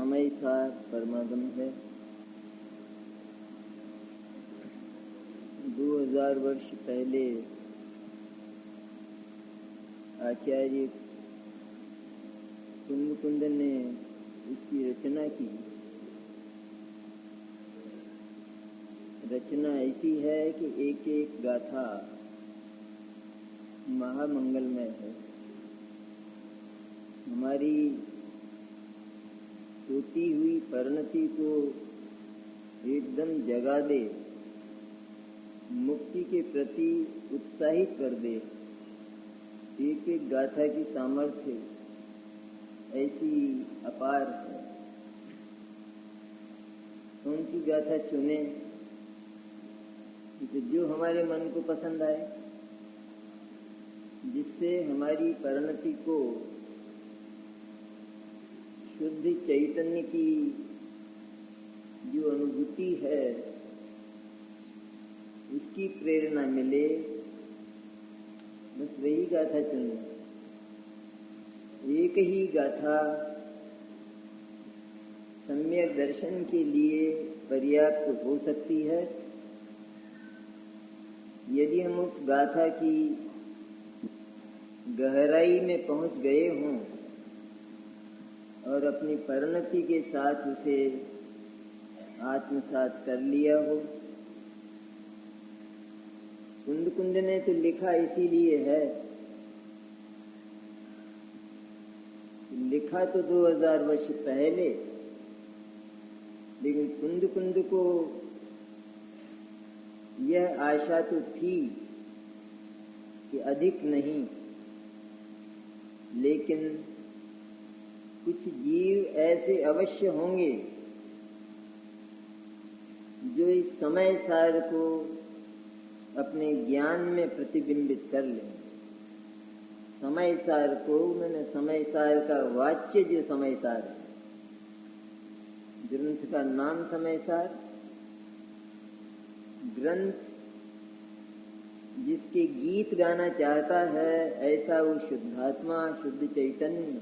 समय सार परमागम है। 2000 वर्ष पहले आचार्य कुंद ने इसकी रचना की। रचना ऐसी है कि एक एक गाथा महामंगलमय है। हमारी सोती हुई परिणति को एकदम जगा दे, मुक्ति के प्रति उत्साहित कर दे। एक एक गाथा की सामर्थ्य ऐसी अपार है। कौन सी गाथा चुने तो जो हमारे मन को पसंद आए, जिससे हमारी परिणति को शुद्ध चैतन्य की जो अनुभूति है उसकी प्रेरणा मिले, बस वही गाथा चुने। एक ही गाथा सम्यक दर्शन के लिए पर्याप्त हो सकती है। यदि हम उस गाथा की गहराई में पहुंच गए हों और अपनी परिणति के साथ उसे आत्मसात कर लिया हो। कुंद ने तो लिखा इसीलिए है, लिखा तो 2000 वर्ष पहले, लेकिन कुंद को यह आशा तो थी कि अधिक नहीं, लेकिन कुछ जीव ऐसे अवश्य होंगे जो इस समय सार को अपने ज्ञान में प्रतिबिंबित कर लें। समय सार को मैंने समय सार का वाच्य जो समय सार है, ग्रंथ का नाम समय सार, ग्रंथ जिसके गीत गाना चाहता है, ऐसा वो शुद्धात्मा शुद्ध चैतन्य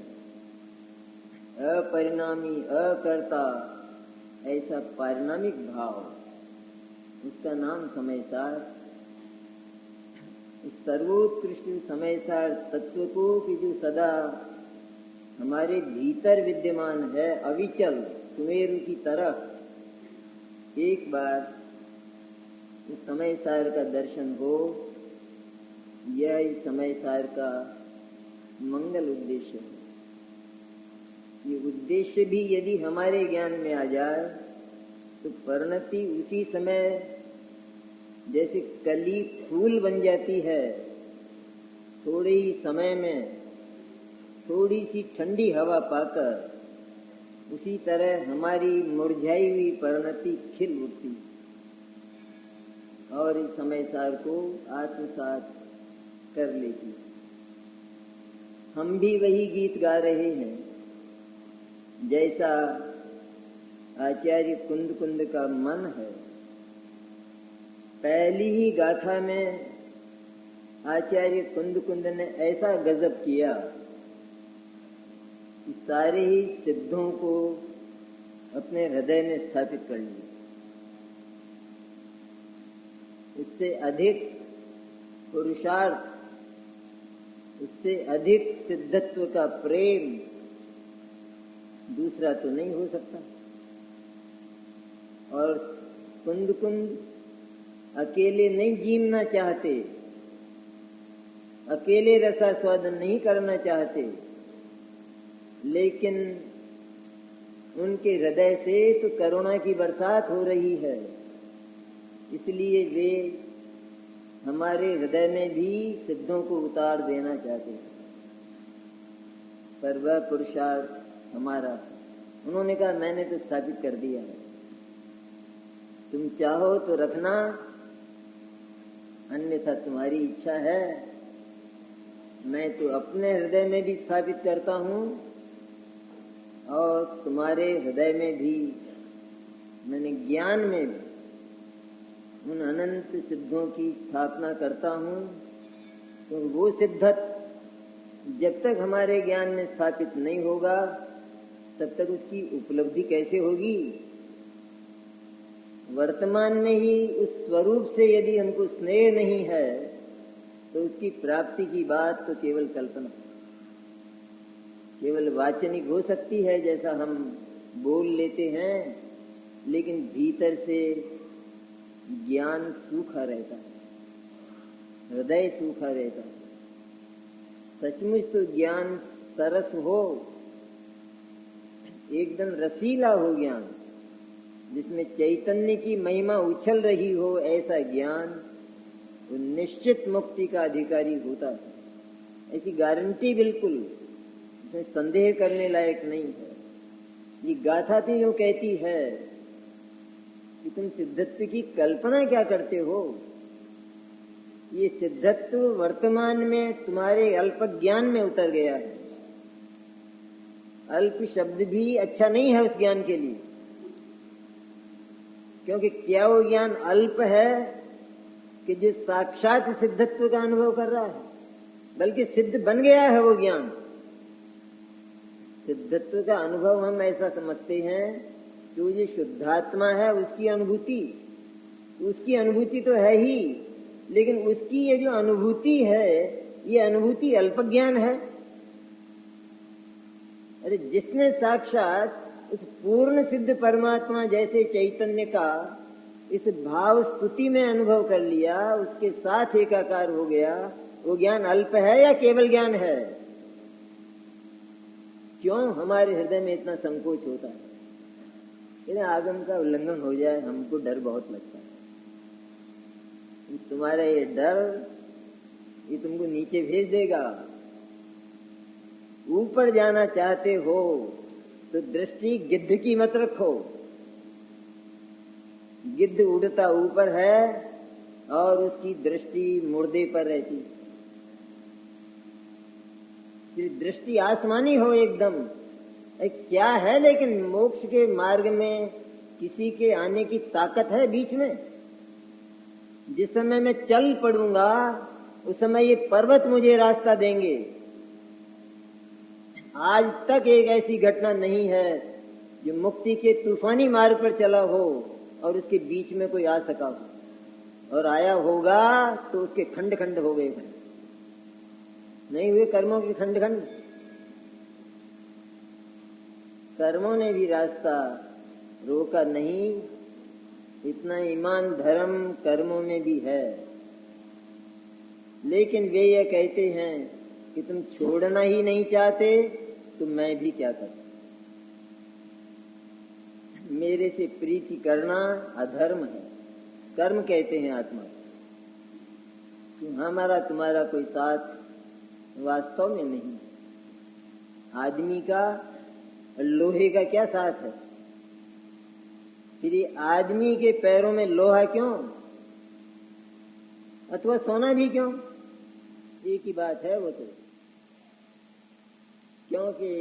अपरिणामी अकर्ता, ऐसा पारिणामिक भाव, उसका नाम समय सार। इस सर्वोत्कृष्ट समय सार तत्व को कि जो सदा हमारे भीतर विद्यमान है, अविचल सुमेरु की तरह, एक बार इस समय सार का दर्शन हो, यह इस समय सार का मंगल उद्देश्य है। ये उद्देश्य भी यदि हमारे ज्ञान में आ जाए तो परिणति उसी समय जैसे कली फूल बन जाती है, थोड़े ही समय में थोड़ी सी ठंडी हवा पाकर, उसी तरह हमारी मुरझाई हुई परिणति खिल उठती और इस समय सार को आत्मसात कर लेती। हम भी वही गीत गा रहे हैं जैसा आचार्य कुंद का मन है। पहली ही गाथा में आचार्य कुंद ने ऐसा गजब किया कि सारे ही सिद्धों को अपने हृदय में स्थापित कर लिया। इससे अधिक पुरुषार्थ, इससे अधिक सिद्धत्व का प्रेम दूसरा तो नहीं हो सकता। और कुंद अकेले नहीं जीना चाहते, अकेले रसास्वादन नहीं करना चाहते, लेकिन उनके हृदय से तो करुणा की बरसात हो रही है। इसलिए वे हमारे हृदय में भी सिद्धों को उतार देना चाहते हैं, पर वह पुरुषार्थ हमारा, उन्होंने कहा मैंने तो स्थापित कर दिया है, तुम चाहो तो रखना, अन्यथा तुम्हारी इच्छा है। मैं तो अपने हृदय में भी स्थापित करता हूँ और तुम्हारे हृदय में भी, मैंने ज्ञान में भी उन अनंत सिद्धों की स्थापना करता हूँ। तो वो सिद्धत जब तक हमारे ज्ञान में स्थापित नहीं होगा, तब तक उसकी उपलब्धि कैसे होगी? वर्तमान में ही उस स्वरूप से यदि हमको स्नेह नहीं है तो उसकी प्राप्ति की बात तो केवल कल्पना, केवल वाचनिक हो सकती है, जैसा हम बोल लेते हैं, लेकिन भीतर से ज्ञान सूखा रहता है, हृदय सूखा रहता है। सचमुच तो ज्ञान सरस हो, एकदम रसीला हो ज्ञान, जिसमें चैतन्य की महिमा उछल रही हो, ऐसा ज्ञान वो निश्चित मुक्ति का अधिकारी होता है। ऐसी गारंटी बिल्कुल, इसमें संदेह करने लायक नहीं है। ये गाथा तो यूं कहती है कि तुम सिद्धत्व की कल्पना क्या करते हो? ये सिद्धत्व वर्तमान में तुम्हारे अल्प ज्ञान में उतर गया है। अल्प शब्द भी अच्छा नहीं है उस ज्ञान के लिए, क्योंकि क्या वो ज्ञान अल्प है कि जो साक्षात सिद्धत्व का अनुभव कर रहा है, बल्कि सिद्ध बन गया है वो ज्ञान। सिद्धत्व का अनुभव हम ऐसा समझते हैं कि वो जो शुद्धात्मा है उसकी अनुभूति तो है ही, लेकिन उसकी ये जो अनुभूति है, ये अनुभूति अल्प ज्ञान है। अरे जिसने साक्षात उस पूर्ण सिद्ध परमात्मा जैसे चैतन्य का इस भाव स्तुति में अनुभव कर लिया, उसके साथ एकाकार हो गया, वो ज्ञान अल्प है या केवल ज्ञान है? क्यों हमारे हृदय में इतना संकोच होता है? इन्हें आगम का उल्लंघन हो जाए, हमको डर बहुत लगता है। तुम्हारा ये डर, ये तुमको नीचे भेज देगा। ऊपर जाना चाहते हो तो दृष्टि गिद्ध की मत रखो। गिद्ध उड़ता ऊपर है और उसकी दृष्टि मुर्दे पर रहती। दृष्टि आसमानी हो एकदम, क्या है? लेकिन मोक्ष के मार्ग में किसी के आने की ताकत है बीच में? जिस समय मैं चल पड़ूंगा उस समय ये पर्वत मुझे रास्ता देंगे। आज तक एक ऐसी घटना नहीं है जो मुक्ति के तूफानी मार्ग पर चला हो और उसके बीच में कोई आ सका हो, और आया होगा तो उसके खंड खंड हो गए। नहीं हुए कर्मों के खंड खंड। कर्मों ने भी रास्ता रोका नहीं। इतना ईमान धर्म कर्मों में भी है, लेकिन वे ये कहते हैं कि तुम छोड़ना ही नहीं चाहते तो मैं भी क्या करूं? मेरे से प्रीति करना अधर्म है। कर्म कहते हैं आत्मा। हमारा तुम्हारा कोई साथ वास्तव में नहीं। आदमी का लोहे का क्या साथ है? फिर ये आदमी के पैरों में लोहा क्यों, अथवा सोना भी क्यों? एक ही बात है वो तो। क्योंकि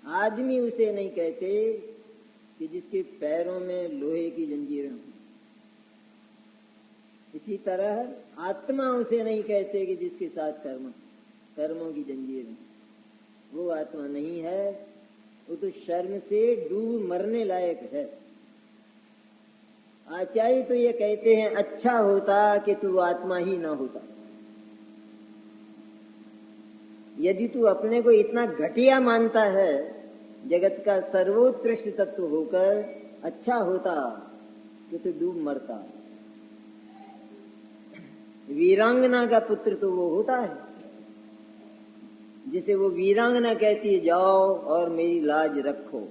आदमी उसे नहीं कहते कि जिसके पैरों में लोहे की जंजीरें हों। इसी तरह आत्मा उसे नहीं कहते कि जिसके साथ कर्मों की जंजीरें। वो आत्मा नहीं है, वो तो शर्म से डूब मरने लायक है। आचार्य तो ये कहते हैं अच्छा होता कि तू आत्मा ही ना होता। यदि तू अपने को इतना घटिया मानता है, जगत का सर्वोत्कृष्ट तत्व होकर, अच्छा होता कि तू डूब मरता। वीरांगना का पुत्र तो वो होता है जिसे वो वीरांगना कहती है, जाओ और मेरी लाज रखो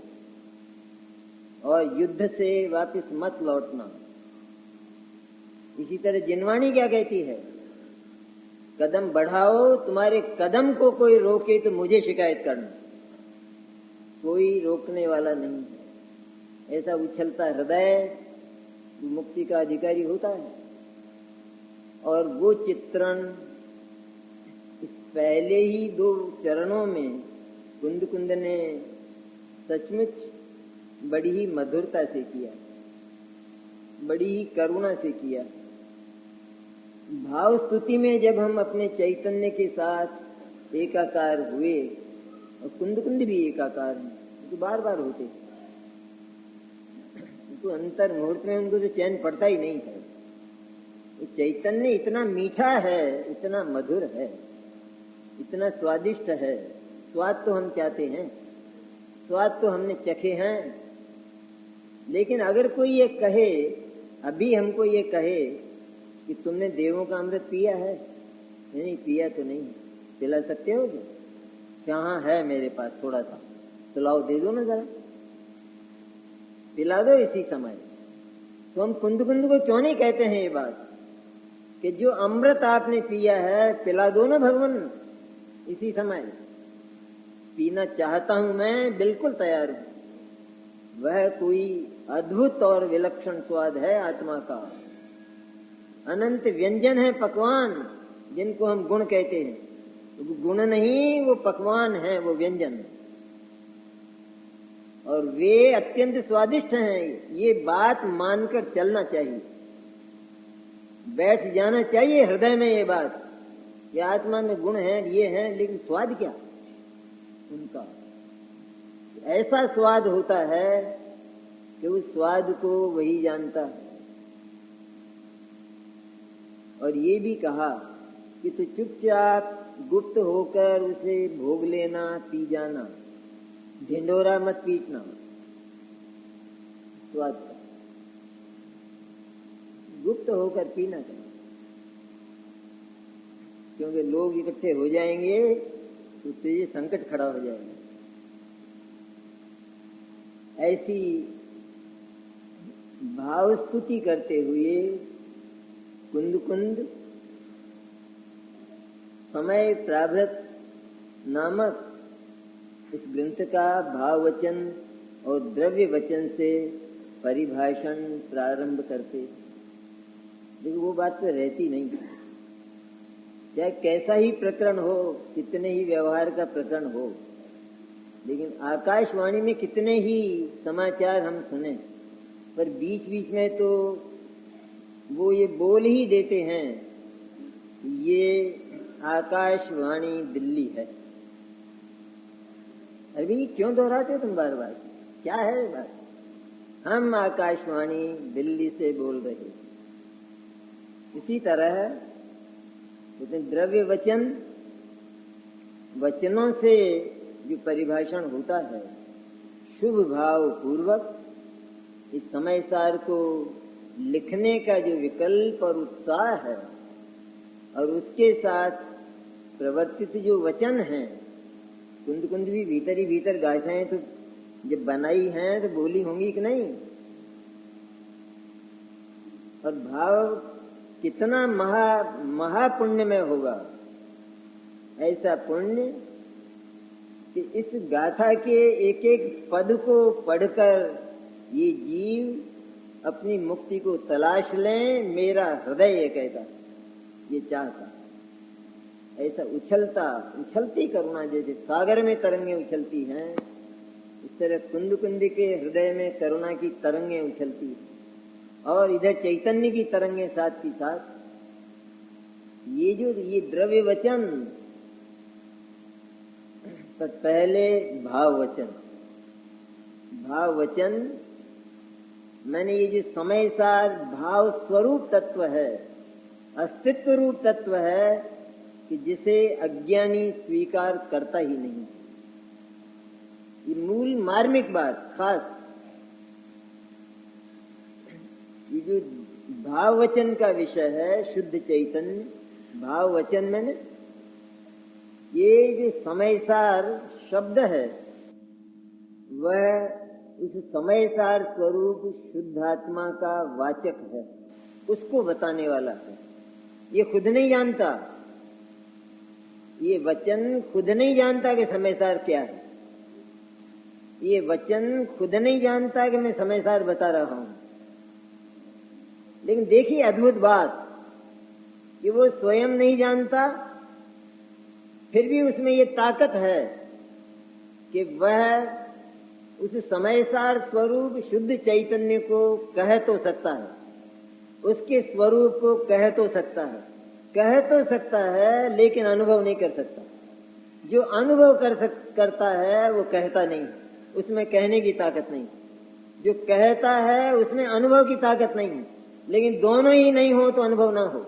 और युद्ध से वापस मत लौटना। इसी तरह जिनवाणी क्या कहती है? कदम बढ़ाओ, तुम्हारे कदम को कोई रोके तो मुझे शिकायत करना। कोई रोकने वाला नहीं है। ऐसा उछलता हृदय मुक्ति का अधिकारी होता है। और वो चित्रण इस पहले ही 2 चरणों में कुंद ने सचमुच बड़ी ही मधुरता से किया, बड़ी ही करुणा से किया। भाव स्तुति में जब हम अपने चैतन्य के साथ एकाकार हुए, और कुंद भी एकाकार है, तो बार बार होते हैं, तो अंतर मुहूर्त में उनको तो चैन पड़ता ही नहीं है। वो चैतन्य इतना मीठा है, इतना मधुर है, इतना स्वादिष्ट है। स्वाद तो हम चाहते हैं, स्वाद तो हमने चखे हैं, लेकिन अगर कोई ये कहे, अभी हमको ये कहे कि तुमने देवों का अमृत पिया है, नहीं पिया तो नहीं, पिला सकते हो क्या? हाँ है मेरे पास थोड़ा सा, तो लाओ दे दो ना जरा, पिला दो इसी समय। तो हम कुंद कुंद को क्यों नहीं कहते हैं ये बात कि जो अमृत आपने पिया है पिला दो ना भगवान इसी समय। पीना चाहता हूं मैं, बिल्कुल तैयार हूं। वह कोई अद्भुत और विलक्षण स्वाद है आत्मा का। अनंत व्यंजन है, पकवान, जिनको हम गुण कहते हैं। वो गुण नहीं, वो पकवान है, वो व्यंजन, और वे अत्यंत स्वादिष्ट हैं। ये बात मानकर चलना चाहिए, बैठ जाना चाहिए हृदय में ये बात कि आत्मा में गुण है, ये है, लेकिन स्वाद क्या उनका? ऐसा स्वाद होता है कि उस स्वाद को वही जानता है। और ये भी कहा कि तू चुपचाप गुप्त होकर उसे भोग लेना, पी जाना, ढिंडोरा मत पीटना स्वाद का, गुप्त होकर पीना चाहिए। क्योंकि लोग इकट्ठे हो जाएंगे तो तुझे संकट खड़ा हो जाएगा। ऐसी भाव स्तुति करते हुए कुंद कुंद समय प्राभृत नामक इस ग्रंथ का भाव वचन और द्रव्य वचन से परिभाषण प्रारंभ करते। लेकिन वो बात तो रहती नहीं, चाहे कैसा ही प्रकरण हो, कितने ही व्यवहार का प्रकरण हो, लेकिन आकाशवाणी में कितने ही समाचार हम सुने, पर बीच बीच में तो वो ये बोल ही देते हैं ये आकाशवाणी दिल्ली है। अभी क्यों दोहराते हो तुम बार बार? क्या है बात? हम आकाशवाणी दिल्ली से बोल रहे। इसी तरह द्रव्य वचन, वचनों से जो परिभाषण होता है, शुभ भाव पूर्वक इस समय सार को लिखने का जो विकल्प और उत्साह है, और उसके साथ प्रवर्तित जो वचन हैं, कुंद कुंद भी भीतर ही भीतर गाथाएं तो जब बनाई हैं तो बोली होंगी कि नहीं। और भाव कितना महापुण्य में होगा, ऐसा पुण्य कि इस गाथा के एक एक पद को पढ़कर ये जीव अपनी मुक्ति को तलाश लें। मेरा हृदय ये कहता, ये चाहता, ऐसा उछलती करुणा जैसे सागर में तरंगें उछलती हैं, इस तरह कुंद कुंद के हृदय में करुणा की तरंगें उछलती हैं, और इधर चैतन्य की तरंगें साथ ही साथ। ये द्रव्य वचन, तो पहले भाव वचन। भाव वचन मैंने ये जो समय सार भाव स्वरूप तत्व है, अस्तित्व रूप तत्व है, कि जिसे अज्ञानी स्वीकार करता ही नहीं। ये मूल मार्मिक बात खास। ये जो भाव वचन का विषय है, शुद्ध चैतन्य भाव वचन में ये जो समय सार शब्द है, वह उस समय सार स्वरूप शुद्धात्मा का वाचक है, उसको बताने वाला है। ये खुद नहीं जानता, ये वचन खुद नहीं जानता कि समय सार क्या है। ये वचन खुद नहीं जानता कि मैं समय सार बता रहा हूं। लेकिन देखिए अद्भुत बात कि वो स्वयं नहीं जानता, फिर भी उसमें ये ताकत है कि वह उस समय सार स्वरूप शुद्ध चैतन्य को कह तो सकता है, उसके स्वरूप को कह तो सकता है, लेकिन अनुभव नहीं कर सकता। जो अनुभव करता है वो कहता नहीं, उसमें कहने की ताकत नहीं। जो कहता है उसमें अनुभव की ताकत नहीं है। लेकिन दोनों ही नहीं हो तो अनुभव ना हो,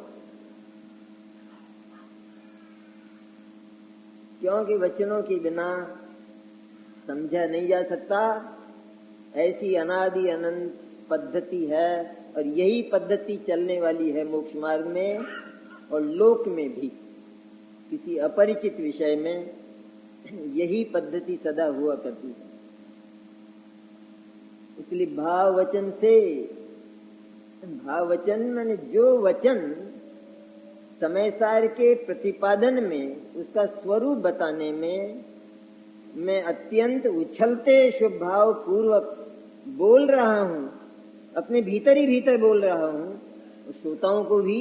क्योंकि वचनों के बिना समझा नहीं जा सकता। ऐसी अनादि अनंत पद्धति है और यही पद्धति चलने वाली है मोक्ष मार्ग में और लोक में भी। किसी अपरिचित विषय में यही पद्धति सदा हुआ करती है। इसलिए भाव वचन से, भाव वचन माने जो वचन समय सार के प्रतिपादन में, उसका स्वरूप बताने में मैं अत्यंत उछलते स्वभाव पूर्वक बोल रहा हूं, अपने भीतर ही भीतर बोल रहा हूं और श्रोताओं को भी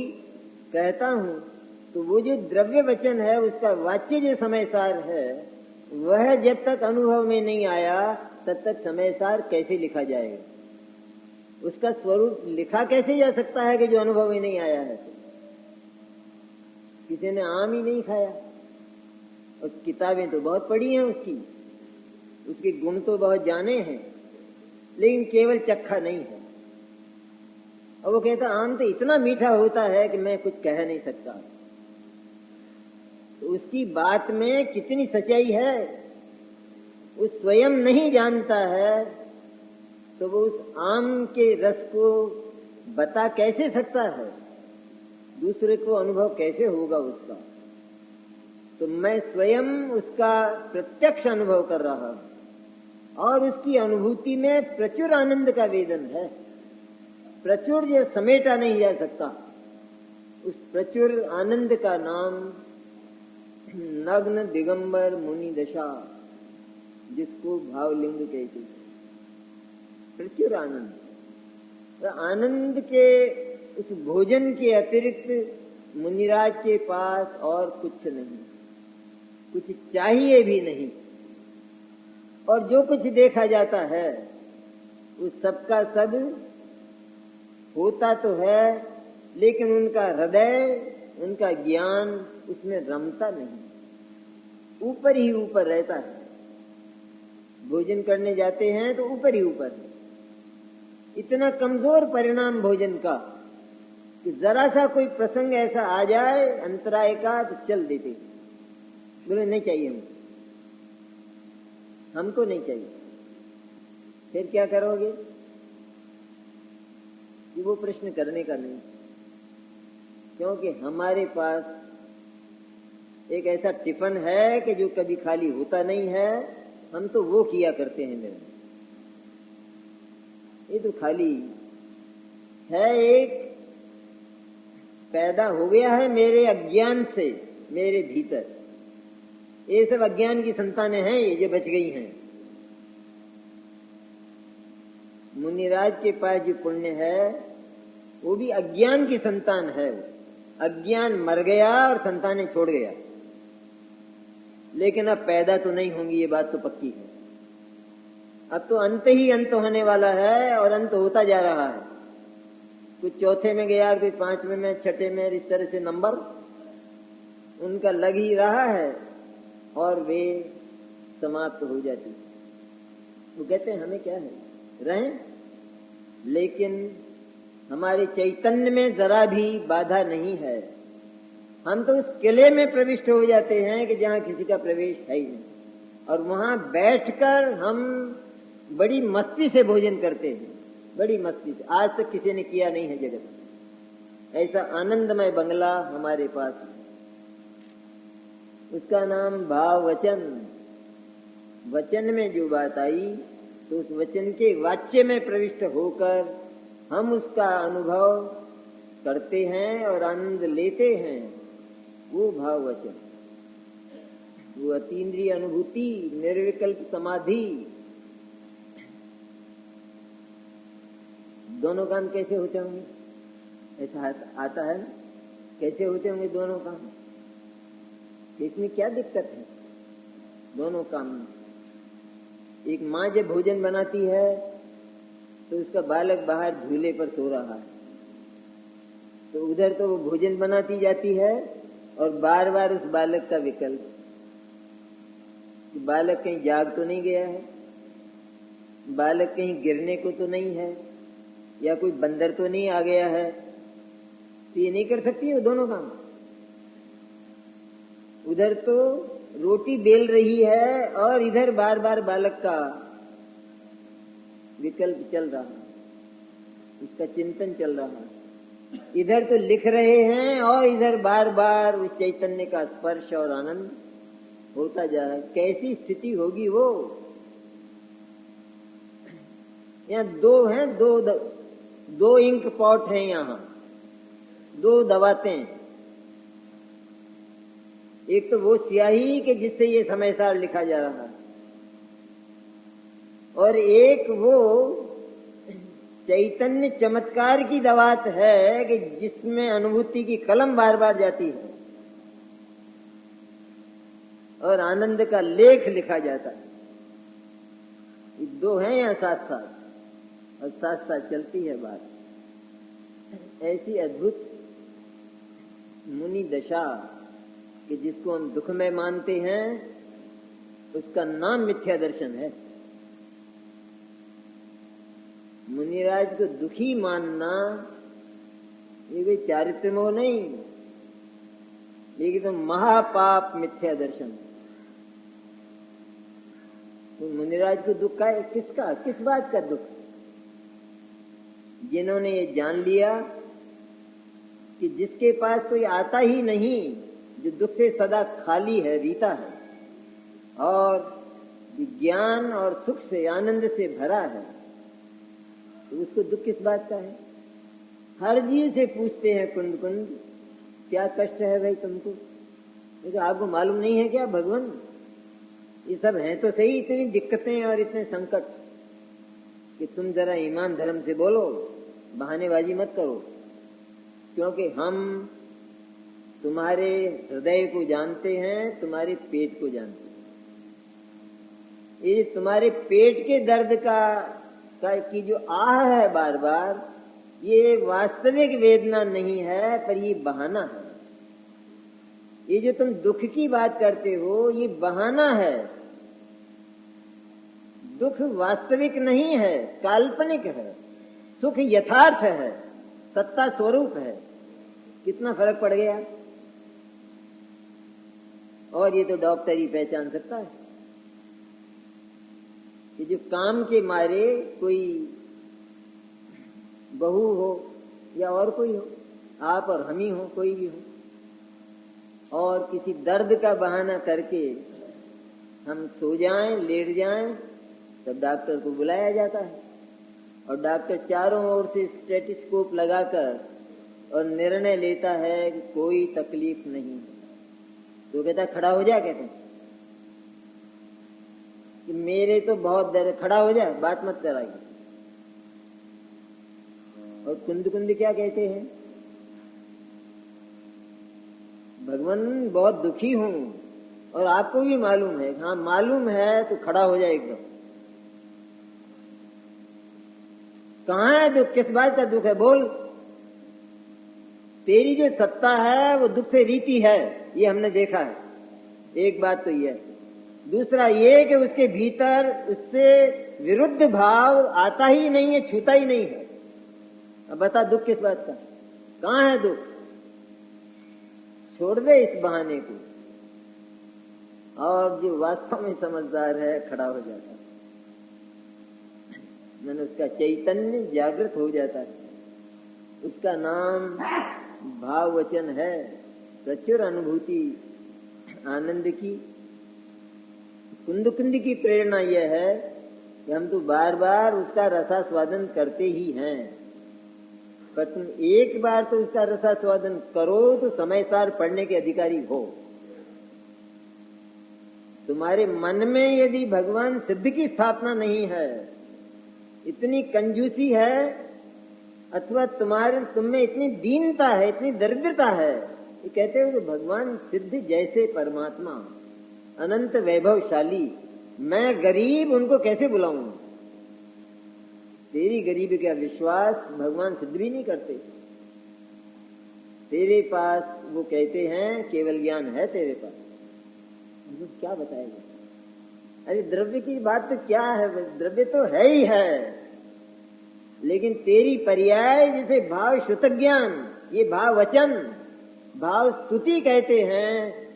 कहता हूं, तो वो जो द्रव्य वचन है उसका वाच्य जो समय सार है वह जब तक अनुभव में नहीं आया तब तक समय सार कैसे लिखा जाएगा? उसका स्वरूप लिखा कैसे जा सकता है कि जो अनुभव में नहीं आया है? तो किसी ने आम ही नहीं खाया और किताबें तो बहुत पढ़ी हैं उसकी, उसके गुण तो बहुत जाने हैं, लेकिन केवल चखा नहीं है। और वो कहता आम तो इतना मीठा होता है कि मैं कुछ कह नहीं सकता। तो उसकी बात में कितनी सच्चाई है वो स्वयं नहीं जानता है, तो वो उस आम के रस को बता कैसे सकता है? दूसरे को अनुभव कैसे होगा उसका? तो मैं स्वयं उसका प्रत्यक्ष अनुभव कर रहा हूं और उसकी अनुभूति में प्रचुर आनंद का वेदन है। प्रचुर जो समेटा नहीं जा सकता, उस प्रचुर आनंद का नाम नग्न दिगंबर मुनि दशा, जिसको भावलिंग कहते हैं। प्रचुर आनंद, तो आनंद के उस भोजन के अतिरिक्त मुनिराज के पास और कुछ नहीं, कुछ चाहिए भी नहीं। और जो कुछ देखा जाता है उस सबका सब होता तो है, लेकिन उनका हृदय, उनका ज्ञान उसमें रमता नहीं, ऊपर ही ऊपर रहता है। भोजन करने जाते हैं तो ऊपर ही ऊपर है। इतना कमजोर परिणाम भोजन का कि जरा सा कोई प्रसंग ऐसा आ जाए अंतराय का तो चल देते, बोले नहीं चाहिए हमको नहीं चाहिए। फिर क्या करोगे? कि वो प्रश्न करने का नहीं, क्योंकि हमारे पास एक ऐसा टिफिन है कि जो कभी खाली होता नहीं है। हम तो वो किया करते हैं। मेरे ये तो खाली है, एक पैदा हो गया है मेरे अज्ञान से, मेरे भीतर। ये सब अज्ञान की संतानें हैं, ये जो बच गई हैं। मुनिराज के पास जो पुण्य है वो भी अज्ञान की संतान है। अज्ञान मर गया और संतानें छोड़ गया, लेकिन अब पैदा तो नहीं होंगी, ये बात तो पक्की है। अब तो अंत ही अंत होने वाला है और अंत होता जा रहा है। कुछ चौथे में गया, कोई पांचवें में, छठे में, इस तरह से नंबर उनका लग ही रहा है और वे समाप्त हो जाती। वो कहते हैं हमें क्या है, रहें, लेकिन हमारे चैतन्य में जरा भी बाधा नहीं है। हम तो उस किले में प्रविष्ट हो जाते हैं कि जहां किसी का प्रवेश है ही नहीं, और वहां बैठकर हम बड़ी मस्ती से भोजन करते हैं, बड़ी मस्ती से। आज तक किसी ने किया नहीं है जगत में। ऐसा आनंदमय बंगला हमारे पास है, उसका नाम भाव वचन। वचन में जो बात आई तो उस वचन के वाच्य में प्रविष्ट होकर हम उसका अनुभव करते हैं और आनंद लेते हैं। वो भाव वचन, वो अतीन्द्रिय अनुभूति, निर्विकल्प समाधि। दोनों काम कैसे होते होंगे? ऐसा आता है ना, कैसे होते होंगे दोनों काम? इसमें क्या दिक्कत है दोनों काम में? एक माँ जब भोजन बनाती है तो उसका बालक बाहर झूले पर सो रहा है, तो उधर तो वो भोजन बनाती जाती है और बार बार उस बालक का विकल्प कि बालक कहीं जाग तो नहीं गया है, बालक कहीं गिरने को तो नहीं है, या कोई बंदर तो नहीं आ गया है, तो ये नहीं कर सकती वो दोनों काम। उधर तो रोटी बेल रही है और इधर बार बार बालक का विकल्प चल रहा है, उसका चिंतन चल रहा है। इधर तो लिख रहे हैं और इधर बार बार उस चैतन्य का स्पर्श और आनंद होता जा रहा है। कैसी स्थिति होगी वो। यहाँ दो हैं, दो इंक पॉट हैं, यहाँ दो दवातें। एक तो वो स्याही के जिससे ये समयसार लिखा जा रहा है, और एक वो चैतन्य चमत्कार की दवात है कि जिसमें अनुभूति की कलम बार बार जाती है और आनंद का लेख लिखा जाता है। ये दो हैं यहाँ साथ साथ, और साथ साथ चलती है बात। ऐसी अद्भुत मुनि दशा कि जिसको हम दुखमय मानते हैं उसका नाम मिथ्या दर्शन है। मुनिराज को दुखी मानना ये कोई चारित्र्यमोह नहीं, लेकिन तो महापाप मिथ्या दर्शन। तो मुनिराज को दुख का है, किसका, किस बात का दुख? जिन्होंने ये जान लिया कि जिसके पास कोई आता ही नहीं, जो दुख से सदा खाली है, रीता है, और विज्ञान और सुख से आनंद से भरा है, तो उसको दुख किस बात का है? हर जीव से पूछते हैं कुंद कुंद क्या कष्ट है भाई तुमको? तो आपको मालूम नहीं है क्या भगवान? ये सब हैं तो सही, इतनी दिक्कतें और इतने संकट कि तुम जरा ईमान धर्म से बोलो, बहानेबाजी मत करो, क्योंकि हम तुम्हारे हृदय को जानते हैं, तुम्हारे पेट को जानते हैं। ये तुम्हारे पेट के दर्द का की जो आह है बार बार, ये वास्तविक वेदना नहीं है, पर ये बहाना है। ये जो तुम दुख की बात करते हो ये बहाना है। दुख वास्तविक नहीं है, काल्पनिक है। सुख यथार्थ है, सत्ता स्वरूप है। कितना फर्क पड़ गया। और ये तो डॉक्टर ही पहचान सकता है। ये जो काम के मारे कोई बहू हो या और कोई हो, आप और हम ही हो, कोई भी हो, और किसी दर्द का बहाना करके हम सो जाएं, लेट जाएं, तब डॉक्टर को बुलाया जाता है और डॉक्टर चारों ओर से स्टेथोस्कोप लगाकर और निर्णय लेता है कि कोई तकलीफ नहीं। तो कहता है खड़ा हो जा, कहते हैं कि मेरे तो बहुत दर्द, खड़ा हो जा, बात मत कराइए। और कुंद कुंद क्या कहते हैं? भगवान बहुत दुखी हूं और आपको भी मालूम है। हाँ मालूम है तो खड़ा हो जाए एकदम। कहाँ है दुख? किस बात का दुख है? बोल। तेरी जो सत्ता है वो दुख से रीति है, ये हमने देखा है। एक बात तो ये है। दूसरा ये कि उसके भीतर उससे विरुद्ध भाव आता ही नहीं है, छूता ही नहीं है। अब बता दुख किस बात का? कहाँ है दुख? छोड़ दे इस बहाने को, और जो वास्तव में समझदार है खड़ा हो जाता है। मैंने उसका चैतन्य जागृत हो जाता है। उसका नाम भाव वचन है, प्रचुर अनुभूति आनंद की। कुंद कुंद की प्रेरणा यह है कि हम तो बार बार उसका रसास्वादन करते ही हैं, पर तुम एक बार तो उसका रसास्वादन करो तो समय सार पढ़ने के अधिकारी हो। तुम्हारे मन में यदि भगवान सिद्ध की स्थापना नहीं है, इतनी कंजूसी है, अथवा तुम में इतनी दीनता है, इतनी दरिद्रता है, ये कहते हो कि भगवान सिद्ध जैसे परमात्मा अनंत वैभवशाली, मैं गरीब, उनको कैसे बुलाऊं? तेरी गरीबी का विश्वास भगवान सिद्ध भी नहीं करते। तेरे पास वो कहते हैं केवल ज्ञान है तेरे पास, क्या बताएगा? अरे द्रव्य की बात तो क्या है, द्रव्य तो है ही है, लेकिन तेरी पर्याय जिसे भाव श्रुत ज्ञान, ये भाव वचन, भाव स्तुति कहते हैं,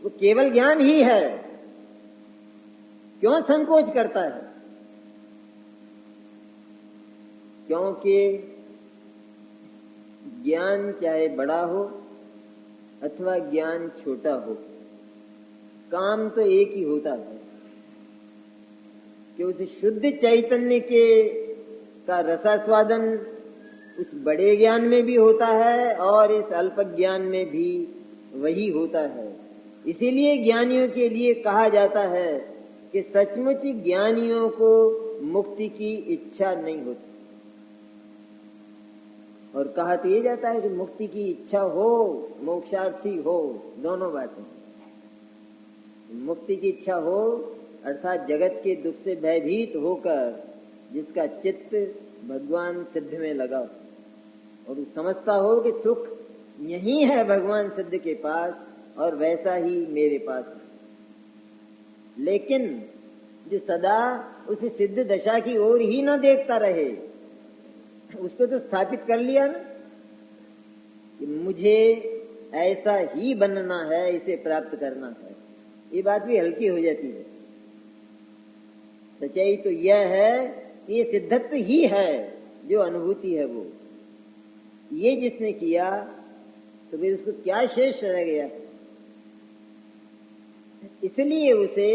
वो केवल ज्ञान ही है। क्यों संकोच करता है? क्योंकि ज्ञान चाहे बड़ा हो अथवा ज्ञान छोटा हो, काम तो एक ही होता है कि उस शुद्ध चैतन्य के का रसास्वादन उस बड़े ज्ञान में भी होता है और इस अल्प ज्ञान में भी वही होता है। इसीलिए ज्ञानियों के लिए कहा जाता है कि सचमुच ज्ञानियों को मुक्ति की इच्छा नहीं होती। और कहा तो ये जाता है कि मुक्ति की इच्छा हो, मोक्षार्थी हो, दोनों बातें। मुक्ति की इच्छा हो अर्थात जगत के दुख से भयभीत होकर जिसका चित्त भगवान सिद्ध में लगा और वो समझता हो कि सुख यही है भगवान सिद्ध के पास और वैसा ही मेरे पास है। लेकिन जो सदा उस सिद्ध दशा की ओर ही न देखता रहे, उसको तो स्थापित कर लिया ना कि मुझे ऐसा ही बनना है, इसे प्राप्त करना है, ये बात भी हल्की हो जाती है। सच्चाई तो यह है कि ये सिद्धत्व ही है, जो अनुभूति है वो। ये जिसने किया तो फिर उसको क्या शेष रह गया? इसलिए उसे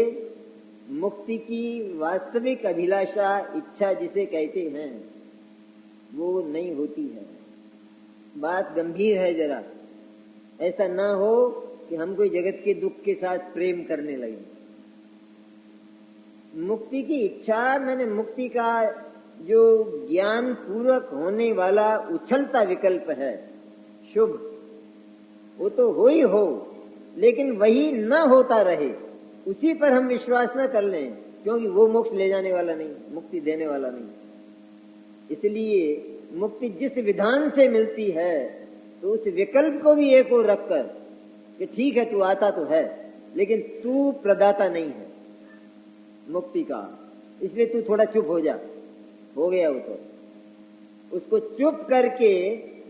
मुक्ति की वास्तविक अभिलाषा, इच्छा जिसे कहते हैं, वो नहीं होती है। बात गंभीर है जरा। ऐसा ना हो कि हम कोई जगत के दुख के साथ प्रेम करने लगे। मुक्ति की इच्छा मैंने मुक्ति का जो ज्ञान पूर्वक होने वाला उछलता विकल्प है शुभ, वो तो हो ही हो, लेकिन वही न होता रहे, उसी पर हम विश्वास न कर लें, क्योंकि वो मोक्ष ले जाने वाला नहीं, मुक्ति देने वाला नहीं। इसलिए मुक्ति जिस विधान से मिलती है तो उस विकल्प को भी एक ओर रखकर कि ठीक है तू आता तो है, लेकिन तू प्रदाता नहीं है मुक्ति का, इसलिए तू थोड़ा चुप हो जा। हो गया वो तो। उसको चुप करके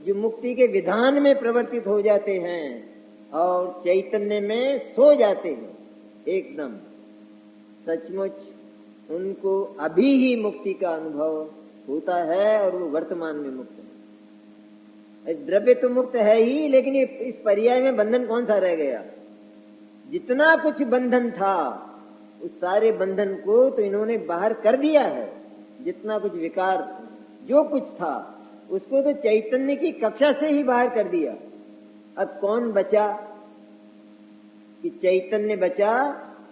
जो मुक्ति के विधान में प्रवर्तित हो जाते हैं और चैतन्य में सो जाते हैं एकदम, सचमुच उनको अभी ही मुक्ति का अनुभव होता है और वो वर्तमान में मुक्त है। द्रव्य तो मुक्त है ही, लेकिन ये इस पर्याय में बंधन कौन सा रह गया? जितना कुछ बंधन था उस सारे बंधन को तो इन्होंने बाहर कर दिया है। जितना कुछ विकार जो कुछ था उसको तो चैतन्य की कक्षा से ही बाहर कर दिया। अब कौन बचा? कि चैतन्य बचा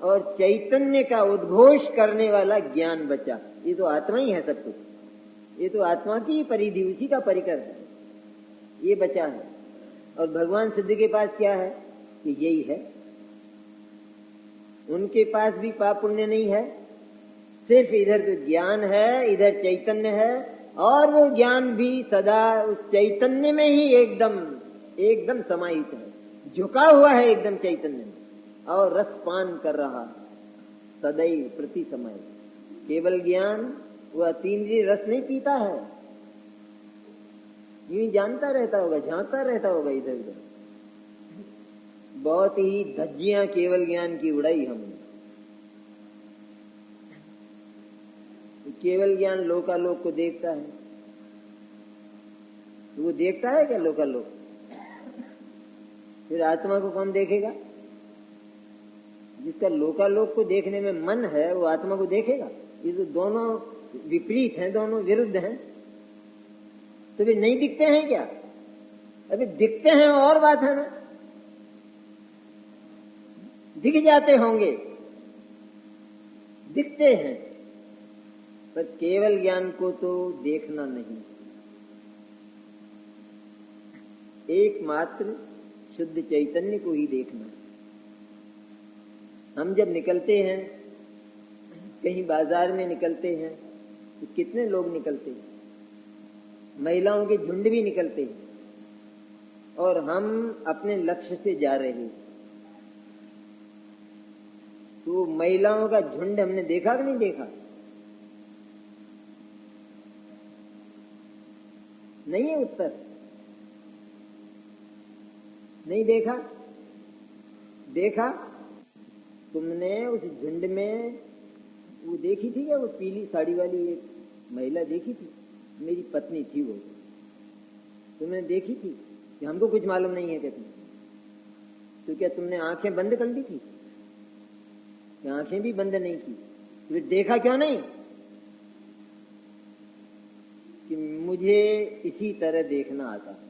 और चैतन्य का उद्घोष करने वाला ज्ञान बचा। ये तो आत्मा ही है सब कुछ, ये तो आत्मा की परिधि, उसी का परिकर है, ये बचा है। और भगवान सिद्ध के पास क्या है? कि यही है। उनके पास भी पाप पुण्य नहीं है, सिर्फ इधर तो ज्ञान है, इधर चैतन्य है, और वो ज्ञान भी सदा उस चैतन्य में ही एकदम समाहित है, झुका हुआ है एकदम चैतन्य में, और रसपान कर रहा सदैव प्रति समय। केवल ज्ञान वह अतीन्द्रिय रस नहीं पीता है, यूं ही जानता रहता होगा, झांकता रहता होगा इधर उधर। बहुत ही धज्जियां केवल ज्ञान की उड़ाई हमने। केवल ज्ञान लोकालोक को देखता है, वो देखता है क्या लोकालोक? फिर आत्मा को कौन देखेगा? जिसका लोकालोक को देखने में मन है वो आत्मा को देखेगा? ये तो दोनों विपरीत हैं, दोनों विरुद्ध हैं। तो वे नहीं दिखते हैं क्या? अभी दिखते हैं और बात है ना, दिख जाते होंगे, दिखते हैं, पर केवल ज्ञान को तो देखना नहीं। एकमात्र शुद्ध चैतन्य को ही देखना। हम जब निकलते हैं, कहीं बाजार में निकलते हैं, तो कितने लोग निकलते हैं, महिलाओं के झुंड भी निकलते हैं, और हम अपने लक्ष्य से जा रहे हैं। तो महिलाओं का झुंड हमने देखा कि नहीं देखा? नहीं है उत्तर। नहीं देखा? देखा? तुमने उस झुंड में वो देखी थी क्या? वो पीली साड़ी वाली एक महिला देखी थी? मेरी पत्नी थी वो। तुमने देखी थी कि हमको कुछ मालूम नहीं है क्या तुम? तो क्या तुमने आंखें बंद कर ली थी? कि आंखें भी बंद नहीं की? तो देखा क्यों नहीं? कि मुझे इसी तरह देखना आता है।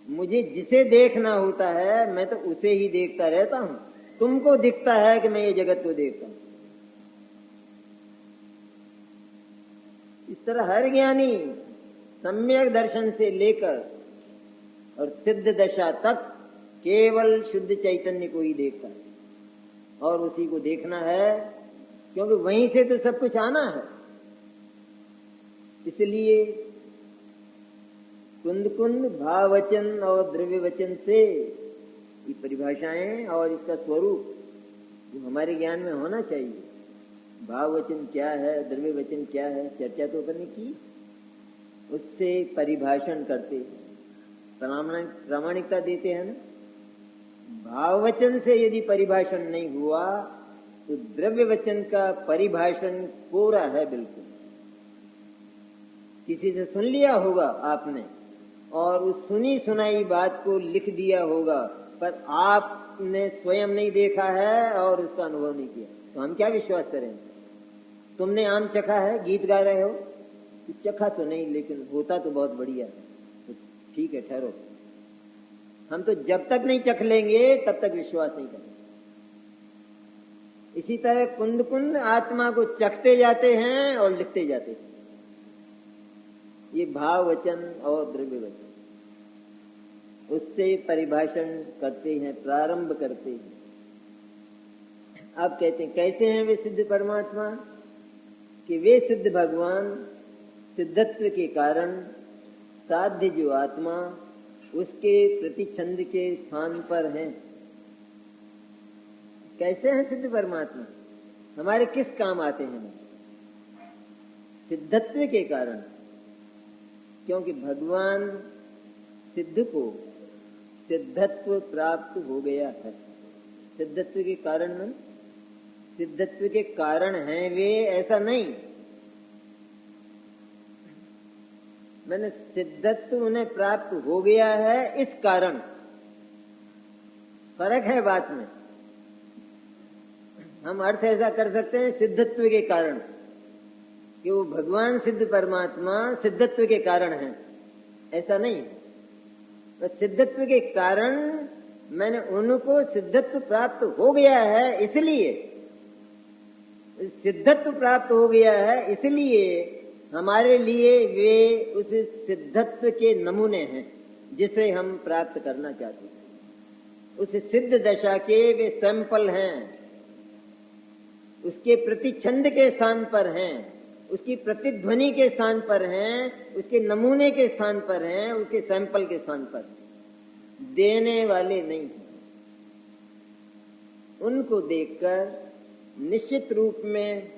मुझे जिसे देखना होता है मैं तो उसे ही देखता रहता हूं। तुमको दिखता है कि मैं ये जगत को देखता हूं। इस तरह हर ज्ञानी सम्यक दर्शन से लेकर और सिद्ध दशा तक केवल शुद्ध चैतन्य को ही देखता है और उसी को देखना है, क्योंकि वहीं से तो सब कुछ आना है। इसलिए कुंद कुंद भाववचन और द्रव्य वचन से ये परिभाषाएं और इसका स्वरूप जो हमारे ज्ञान में होना चाहिए। भाववचन क्या है, द्रव्य वचन क्या है, चर्चा तो अपन ने की। उससे परिभाषण करते हैं, प्रामाणिकता देते हैं ना। भाववचन से यदि परिभाषण नहीं हुआ तो द्रव्य वचन का परिभाषण कोरा है बिल्कुल। किसी से सुन लिया होगा आपने और उस सुनी सुनाई बात को लिख दिया होगा, पर आपने स्वयं नहीं देखा है और उसका अनुभव नहीं किया, तो हम क्या विश्वास करें? तुमने आम चखा है, गीत गा रहे हो, तो चखा तो नहीं लेकिन होता तो बहुत बढ़िया, तो ठीक है ठहरो। हम तो जब तक नहीं चख लेंगे तब तक विश्वास नहीं करेंगे। इसी तरह कुंद कुंद आत्मा को चखते जाते हैं और लिखते जाते हैं। ये भाव वचन और द्रव्य वचन उससे परिभाषण करते हैं, प्रारंभ करते हैं। आप कहते हैं कैसे हैं वे सिद्ध परमात्मा? कि वे सिद्ध भगवान सिद्धत्व के कारण साध्य जो आत्मा उसके प्रतिछंद के स्थान पर हैं। कैसे हैं सिद्ध परमात्मा? हमारे किस काम आते हैं? सिद्धत्व के कारण, क्योंकि भगवान सिद्ध को सिद्धत्व प्राप्त हो गया है। सिद्धत्व के कारण में सिद्धत्व के कारण हैं वे, ऐसा नहीं। मैंने सिद्धत्व उन्हें प्राप्त हो गया है इस कारण, फर्क है बात में। हम अर्थ ऐसा कर सकते हैं सिद्धत्व के कारण कि वो भगवान सिद्ध परमात्मा सिद्धत्व के कारण हैं, ऐसा नहीं। तो सिद्धत्व के कारण मैंने उनको सिद्धत्व प्राप्त हो गया है, इसलिए सिद्धत्व प्राप्त हो गया है, इसलिए हमारे लिए वे उस सिद्धत्व के नमूने हैं जिसे हम प्राप्त करना चाहते हैं। उस सिद्ध दशा के वे सैंपल हैं, उसके प्रतिछंद के स्थान पर हैं, उसकी प्रतिध्वनि के स्थान पर हैं, उसके नमूने के स्थान पर हैं, उसके सैंपल के स्थान पर, देने वाले नहीं हैं। उनको देखकर निश्चित रूप में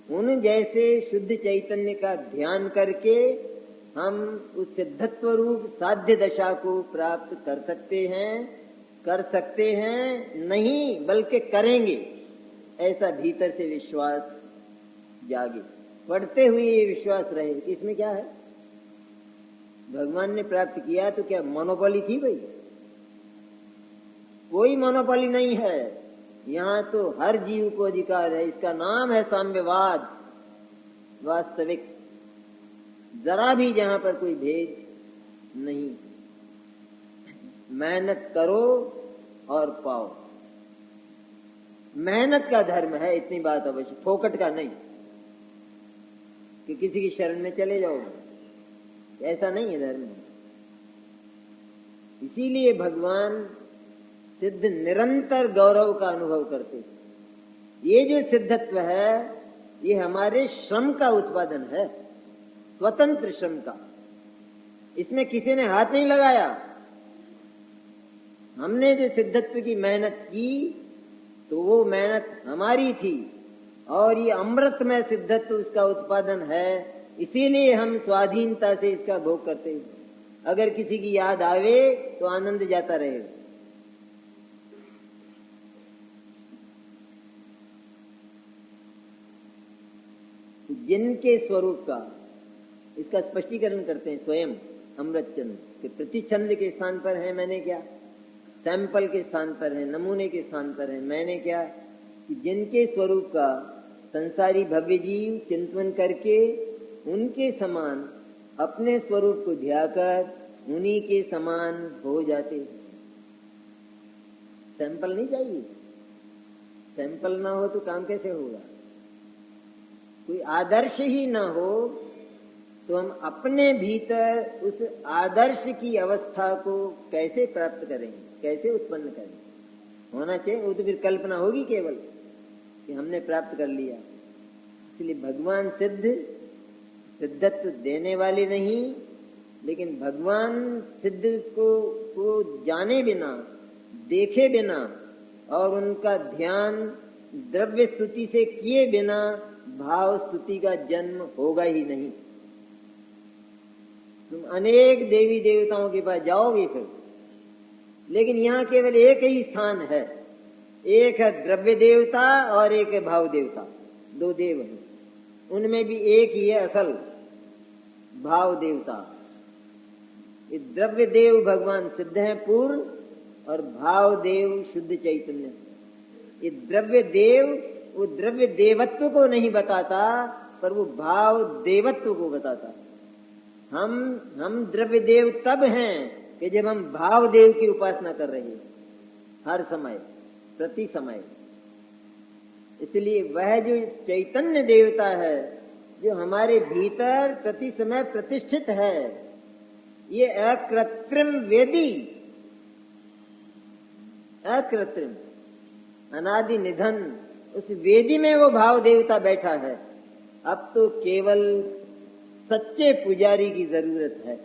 उन जैसे शुद्ध चैतन्य का ध्यान करके हम उस सिद्धत्व रूप साध्य दशा को प्राप्त कर सकते हैं, नहीं बल्कि करेंगे, ऐसा भीतर से विश्वास जागे। पढ़ते हुए ये विश्वास रहे कि इसमें क्या है, भगवान ने प्राप्त किया तो क्या मोनोपोली थी भाई? कोई मोनोपोली नहीं है। यहाँ तो हर जीव को अधिकार है। इसका नाम है साम्यवाद। वास्तविक जरा भी जहां पर कोई भेद नहीं। मेहनत करो और पाओ। मेहनत का धर्म है, इतनी बात अवश्य, फोकट का नहीं कि किसी की शरण में चले जाओ, ऐसा नहीं है धर्म। इसीलिए भगवान सिद्ध निरंतर गौरव का अनुभव करते हैं। ये जो सिद्धत्व है ये हमारे श्रम का उत्पादन है, स्वतंत्र श्रम का। इसमें किसी ने हाथ नहीं लगाया। हमने जो सिद्धत्व की मेहनत की तो वो मेहनत हमारी थी और ये अमृतमय सिद्धत्व उसका उत्पादन है, इसीलिए हम स्वाधीनता से इसका भोग करते हैं। अगर किसी की याद आवे तो आनंद जाता रहेगा। जिनके स्वरूप का इसका स्पष्टीकरण करते हैं स्वयं अमृतचंद के प्रतिछंद के स्थान पर है मैंने क्या, सैंपल के स्थान पर है, नमूने के स्थान पर है मैंने क्या, कि जिनके स्वरूप का संसारी भव्य जीव चिंतन करके उनके समान अपने स्वरूप को ध्याकर उन्हीं के समान हो जाते। सैंपल नहीं चाहिए, सैंपल ना हो तो काम कैसे होगा। कोई आदर्श ही ना हो तो हम अपने भीतर उस आदर्श की अवस्था को कैसे प्राप्त करेंगे, कैसे उत्पन्न करेंगे। होना चाहिए, वो तो फिर कल्पना होगी केवल कि हमने प्राप्त कर लिया। इसलिए भगवान सिद्धत्व देने वाले नहीं, लेकिन भगवान सिद्ध को जाने बिना, देखे बिना और उनका ध्यान द्रव्य स्तुति से किए बिना भाव स्तुति का जन्म होगा ही नहीं। तुम अनेक देवी देवताओं के पास जाओगे फिर, लेकिन यहाँ केवल एक ही स्थान है, एक है द्रव्य देवता और एक है भाव देवता। दो देव हैं, उनमें भी एक ही है असल भाव देवता। ये द्रव्य देव भगवान सिद्ध हैं पूर्ण, और भाव देव शुद्ध चैतन्य। ये द्रव्य देव वो द्रव्य देवत्व को नहीं बताता, पर वो भाव देवत्व को बताता। हम द्रव्य देव तब हैं कि जब हम भाव देव की उपासना कर रहे हैं, हर समय प्रति समय। इसलिए वह जो चैतन्य देवता है जो हमारे भीतर प्रति समय प्रतिष्ठित है, ये अकृत्रिम वेदी, अकृत्रिम अनादि निधन, उस वेदी में वो भाव देवता बैठा है। अब तो केवल सच्चे पुजारी की जरूरत है,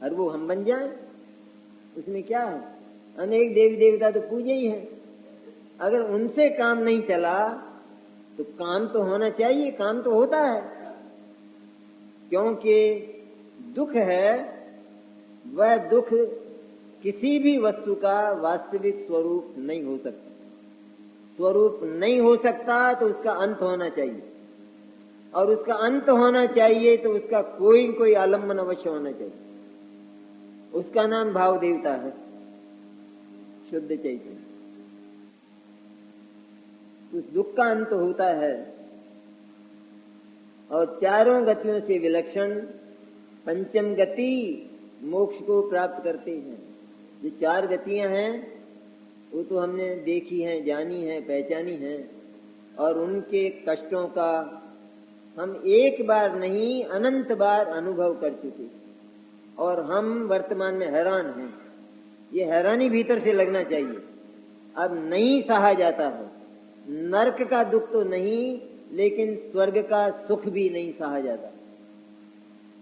और वो हम बन जाएं। उसमें क्या है, अनेक देवी देवता तो पूजे ही हैं। अगर उनसे काम नहीं चला तो काम तो होना चाहिए, काम तो होता है। क्योंकि दुख है, वह दुख किसी भी वस्तु का वास्तविक स्वरूप नहीं हो सकता। स्वरूप नहीं हो सकता तो उसका अंत होना चाहिए, और उसका अंत होना चाहिए तो उसका कोई आलम्बन अवश्य होना चाहिए। उसका नाम भाव देवता है, शुद्ध चैतन्य। उस दुख का अंत होता है, और चारों गतियों से विलक्षण पंचम गति मोक्ष को प्राप्त करते हैं। जो चार गतियां हैं वो तो हमने देखी हैं, जानी हैं, पहचानी हैं, और उनके कष्टों का हम एक बार नहीं अनंत बार अनुभव कर चुके, और हम वर्तमान में हैरान हैं। ये हैरानी भीतर से लगना चाहिए। अब नहीं सहा जाता है, नरक का दुख तो नहीं, लेकिन स्वर्ग का सुख भी नहीं सहा जाता।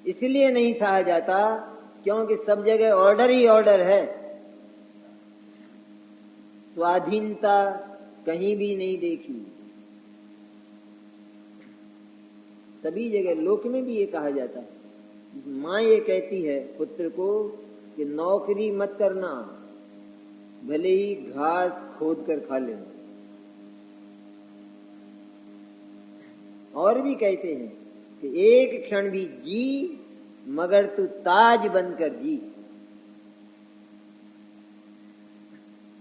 इसलिए नहीं सहा जाता क्योंकि सब जगह ऑर्डर ही ऑर्डर है, स्वाधीनता कहीं भी नहीं देखी। सभी जगह लोक में भी ये कहा जाता है, माँ ये कहती है पुत्र को कि नौकरी मत करना, भले ही घास खोद कर खा लेना। और भी कहते हैं कि एक क्षण भी जी मगर तू ताज बनकर जी।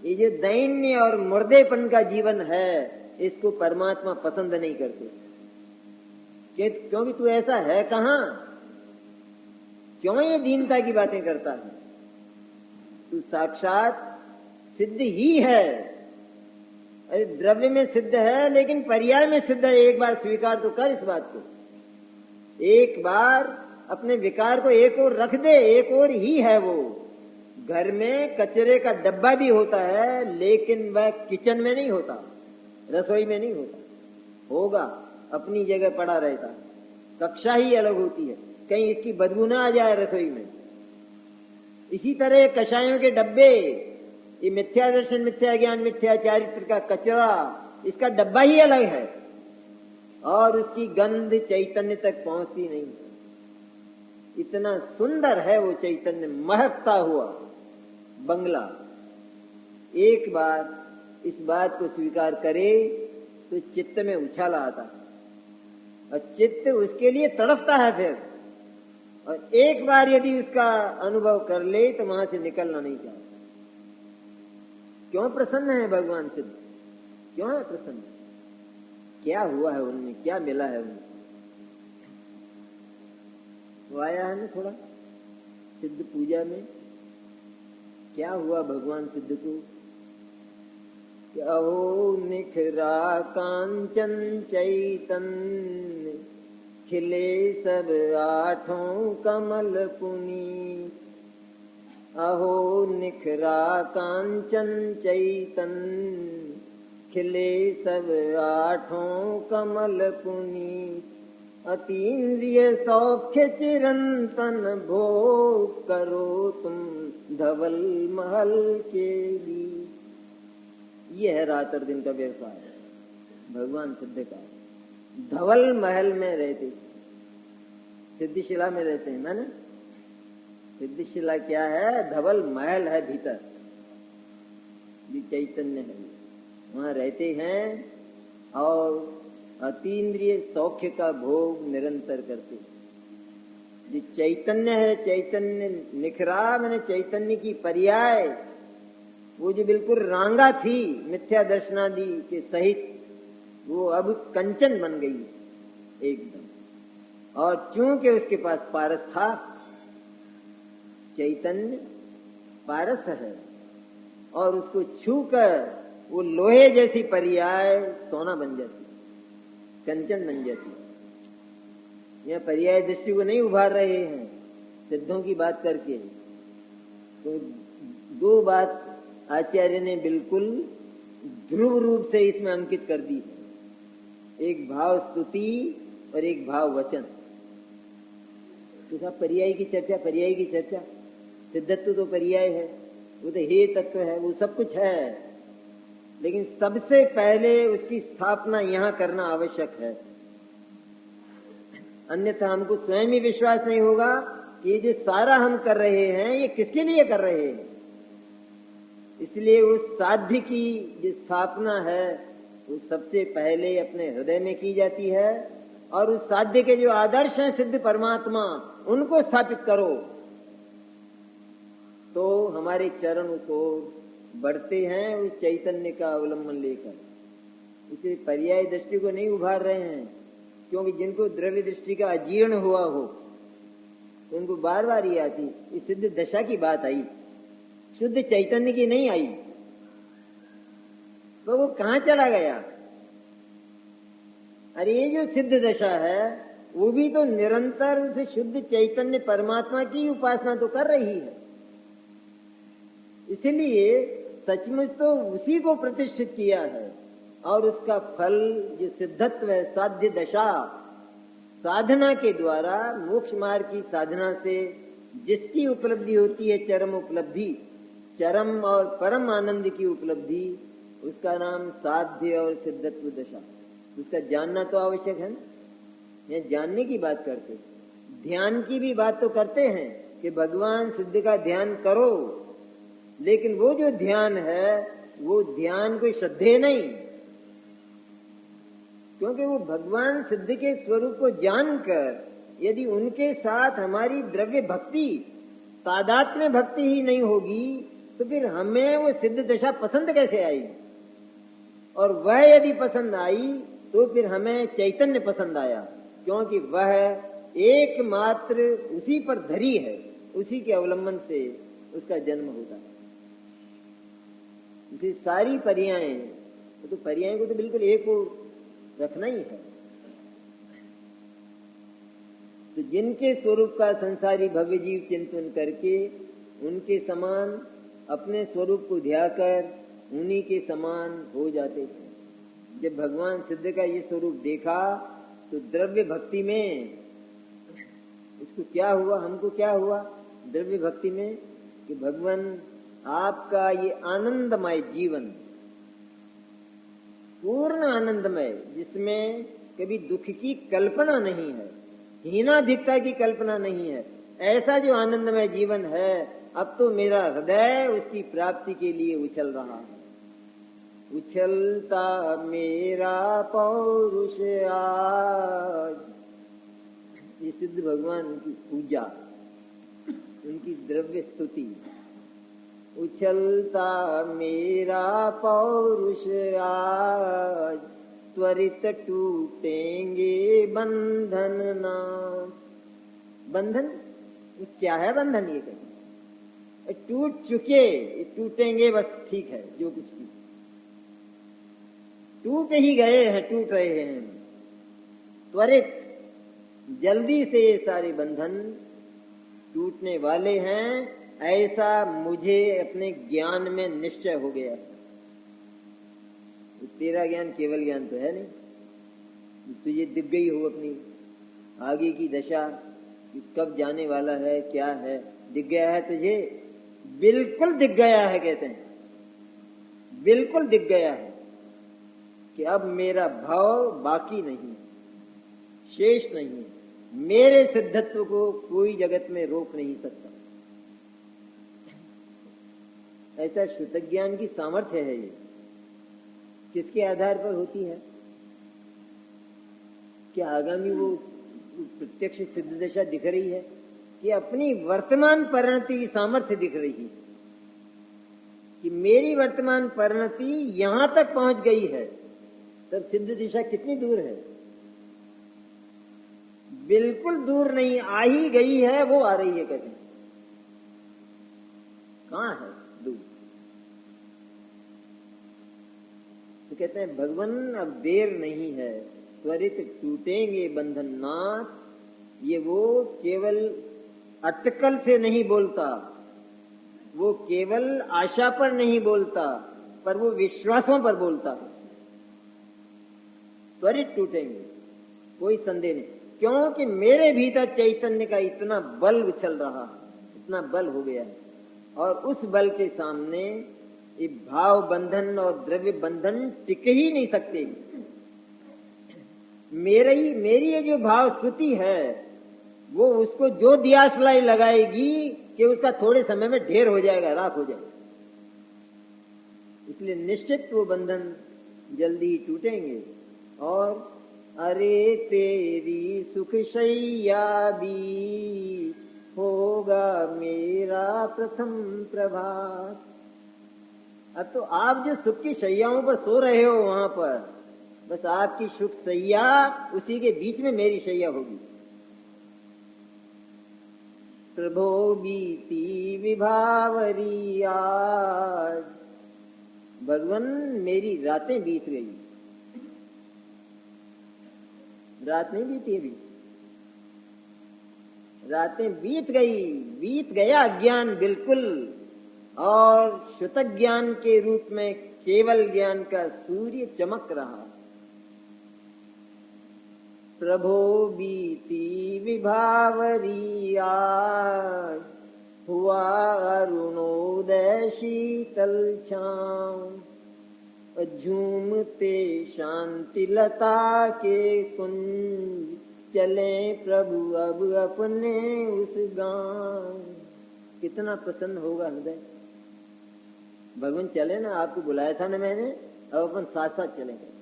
ये जो दैन्य और मुर्देपन का जीवन है, इसको परमात्मा पसंद नहीं करते। क्योंकि तू ऐसा है कहां, क्यों ये दीनता की बातें करता है। तू साक्षात सिद्ध ही है। अरे द्रव्य में सिद्ध है, लेकिन पर्याय में सिद्ध है। एक बार स्वीकार तो कर इस बात को। एक बार अपने विकार को एक ओर रख दे, एक ओर ही है वो। घर में कचरे का डब्बा भी होता है, लेकिन वह किचन में नहीं होता, रसोई में नहीं होता। होगा अपनी जगह पड़ा रहता, कक्षा ही अलग होती है, कहीं इसकी बदबू ना आ जाए रसोई में। इसी तरह कषायों के डब्बे ये मिथ्या दर्शन, मिथ्या ज्ञान, मिथ्या चारित्र का कचरा, इसका डब्बा ही अलग है और उसकी गंध चैतन्य तक पहुंचती नहीं। इतना सुंदर है वो चैतन्य, महकता हुआ बंगला। एक बार इस बात को स्वीकार करे तो चित्त में उछाल आता और चित्त उसके लिए तड़पता है फिर। और एक बार यदि उसका अनुभव कर ले तो वहां से निकलना नहीं चाहता। क्यों प्रसन्न है भगवान सिद्ध? क्यों है प्रसन्न? क्या हुआ है उनमें, क्या मिला है उन्हें? वो आया है ना थोड़ा सिद्ध पूजा में, क्या हुआ भगवान सिद्ध को? अहो निखरा कांचन चैतन्य, खिले सब आठों कमल पुनी। अहो निखरा कांचन चैतन्य, खिले सब आठों कमल पुनी। अतीन्द्रिय सौख्य चिरंतन भोग करो तुम धवल महल के भी। ये है रात और दिन का व्यवसाय भगवान सिद्ध का। धवल महल में रहते, सिद्धिशिला में रहते हैं ना। सिद्धिशिला क्या है? धवल महल है भीतर, ये चैतन्य है, वहां रहते हैं और अतीन्द्रिय सौख्य का भोग निरंतर करते। जो चैतन्य है, चैतन्य निखरा मैंने चैतन्य की पर्याय, वो जो बिल्कुल रांगा थी मिथ्या दर्शनादि के सहित, वो अब कंचन बन गई एकदम। और चूंकि उसके पास पारस था, चैतन्य पारस है, और उसको छूकर वो लोहे जैसी पर्याय सोना बन जाती, कंचन बन जाती। यह पर्याय दृष्टि को नहीं उभार रहे हैं सिद्धों की बात करके। तो दो बात आचार्य ने बिल्कुल ध्रुव रूप से इसमें अंकित कर दी है, एक भाव स्तुति और एक भाव वचन। तो सब पर्याय की चर्चा, पर्याय की चर्चा। सिद्धत्व तो पर्याय है, वो तो हे तत्व है, वो सब कुछ है, लेकिन सबसे पहले उसकी स्थापना यहां करना आवश्यक है। अन्यथा हमको स्वयं ही विश्वास नहीं होगा कि ये जो सारा हम कर रहे हैं ये किसके लिए कर रहे हैं। इसलिए उस साध्य की जो स्थापना है वो सबसे पहले अपने हृदय में की जाती है, और उस साध्य के जो आदर्श हैं सिद्ध परमात्मा, उनको स्थापित करो तो हमारे चरण उस ओर बढ़ते हैं, उस चैतन्य का अवलंबन लेकर। इसलिए पर्याय दृष्टि को नहीं उभार रहे हैं, क्योंकि जिनको द्रव्य दृष्टि का अजीर्ण हुआ हो तो उनको बार बार ये आती, इस सिद्ध दशा की बात आई, शुद्ध चैतन्य की नहीं आई। तो वो कहां चला गया? अरे ये जो सिद्ध दशा है वो भी तो निरंतर उस शुद्ध चैतन्य परमात्मा की उपासना तो कर रही है। इसलिए सचमुच तो उसी को प्रतिष्ठित किया है, और उसका फल जो सिद्धत्व है, साध्य दशा, साधना के द्वारा मोक्ष मार्ग की साधना से जिसकी उपलब्धि होती है, चरम उपलब्धि, चरम और परम आनंद की उपलब्धि, उसका नाम साध्य और सिद्धत्व दशा। उसका जानना तो आवश्यक है। यह जानने की बात करते, ध्यान की भी बात तो करते हैं कि भगवान सिद्ध का ध्यान करो, लेकिन वो जो ध्यान है वो ध्यान कोई श्रद्धेय नहीं, क्योंकि वो भगवान सिद्ध के स्वरूप को जानकर यदि उनके साथ हमारी द्रव्य भक्ति, तादात्म्य भक्ति ही नहीं होगी तो फिर हमें वो सिद्ध दशा पसंद कैसे आई? और वह यदि पसंद आई तो फिर हमें चैतन्य पसंद आया, क्योंकि वह एकमात्र उसी पर धरी है, उसी के अवलंबन से उसका जन्म होता है। इसी सारी पर्यायें, तो पर्याय को तो बिल्कुल एक ओर रखना ही है। तो जिनके स्वरूप का संसारी भव्य जीव चिंतन करके उनके समान अपने स्वरूप को ध्याकर उन्हीं के समान हो जाते हैं। जब भगवान सिद्ध का ये स्वरूप देखा तो द्रव्य भक्ति में इसको क्या हुआ, हमको क्या हुआ द्रव्य भक्ति में, कि भगवान आपका ये आनंदमय जीवन, पूर्ण आनंदमय, जिसमें कभी दुख की कल्पना नहीं है, हीनाधिकता की कल्पना नहीं है, ऐसा जो आनंदमय जीवन है, अब तो मेरा हृदय उसकी प्राप्ति के लिए उछल रहा है। उछलता मेरा पौरुष आज। ये सिद्ध भगवान की पूजा, उनकी द्रव्य स्तुति। उछलता मेरा पौरुष आज, त्वरित टूटेंगे बंधन ना। बंधन क्या है? बंधन ये कहते टूट चुके, टूटेंगे बस, ठीक है, जो कुछ भी टूट ही गए हैं, टूट रहे हैं। त्वरित, जल्दी से ये सारे बंधन टूटने वाले हैं, ऐसा मुझे अपने ज्ञान में निश्चय हो गया है। तेरा ज्ञान केवल ज्ञान तो है नहीं, तुझे दिख गई हो अपनी आगे की दशा, कब जाने वाला है, क्या है, दिख गया है तुझे? बिल्कुल दिख गया है, कहते हैं बिल्कुल दिख गया है कि अब मेरा भाव बाकी नहीं, शेष नहीं, मेरे सिद्धत्व को कोई जगत में रोक नहीं सकता। ऐसा श्रुत ज्ञान की सामर्थ्य है। ये किसके आधार पर होती है? कि आगामी वो प्रत्यक्ष सिद्ध दशा दिख रही है, कि अपनी वर्तमान परिणति की सामर्थ्य दिख रही है, कि मेरी वर्तमान परिणति यहां तक पहुंच गई है, तब सिद्ध दिशा कितनी दूर है? बिल्कुल दूर नहीं, आ ही गई है, वो आ रही है, कहते हैं। कहां है दूर? तो कहते हैं भगवान अब देर नहीं है, त्वरित टूटेंगे बंधन नाथ। ये वो केवल अटकल से नहीं बोलता, वो केवल आशा पर नहीं बोलता, पर वो विश्वासों पर बोलता है। त्वरित टूटेंगे, कोई संदेह नहीं, क्योंकि मेरे भीतर चैतन्य का इतना बल उछल रहा है, इतना बल हो गया है, और उस बल के सामने ये भाव बंधन और द्रव्य बंधन टिक ही नहीं सकते। मेरी ये जो भाव स्तुति है, वो उसको जो दियासलाई लगाएगी कि उसका थोड़े समय में ढेर हो जाएगा, राख हो जाएगा। इसलिए निश्चित वो बंधन जल्दी ही टूटेंगे। और अरे तेरी सुख शैया बीच होगा मेरा प्रथम प्रभात। अब तो आप जो सुख की शैयाओं पर सो रहे हो, वहां पर बस आपकी सुख शैया, उसी के बीच में मेरी शैया होगी। प्रभो बीती विभावरी आज, भगवान मेरी रातें बीत गई। रात नहीं बीती अभी, रातें बीत गई, बीत गया अज्ञान बिल्कुल, और शुद्ध ज्ञान के रूप में केवल ज्ञान का सूर्य चमक रहा। प्रभो बीती विभावरी आज, हुआ अरुणोदय शीतल छांव, झूमते शांति लता के कुंज, चले प्रभु अब अपने उस गांव। कितना प्रसन्न होगा हृदय। भगवान चले ना, आपको बुलाया था ना मैंने, अब अपन साथ साथ चलेंगे।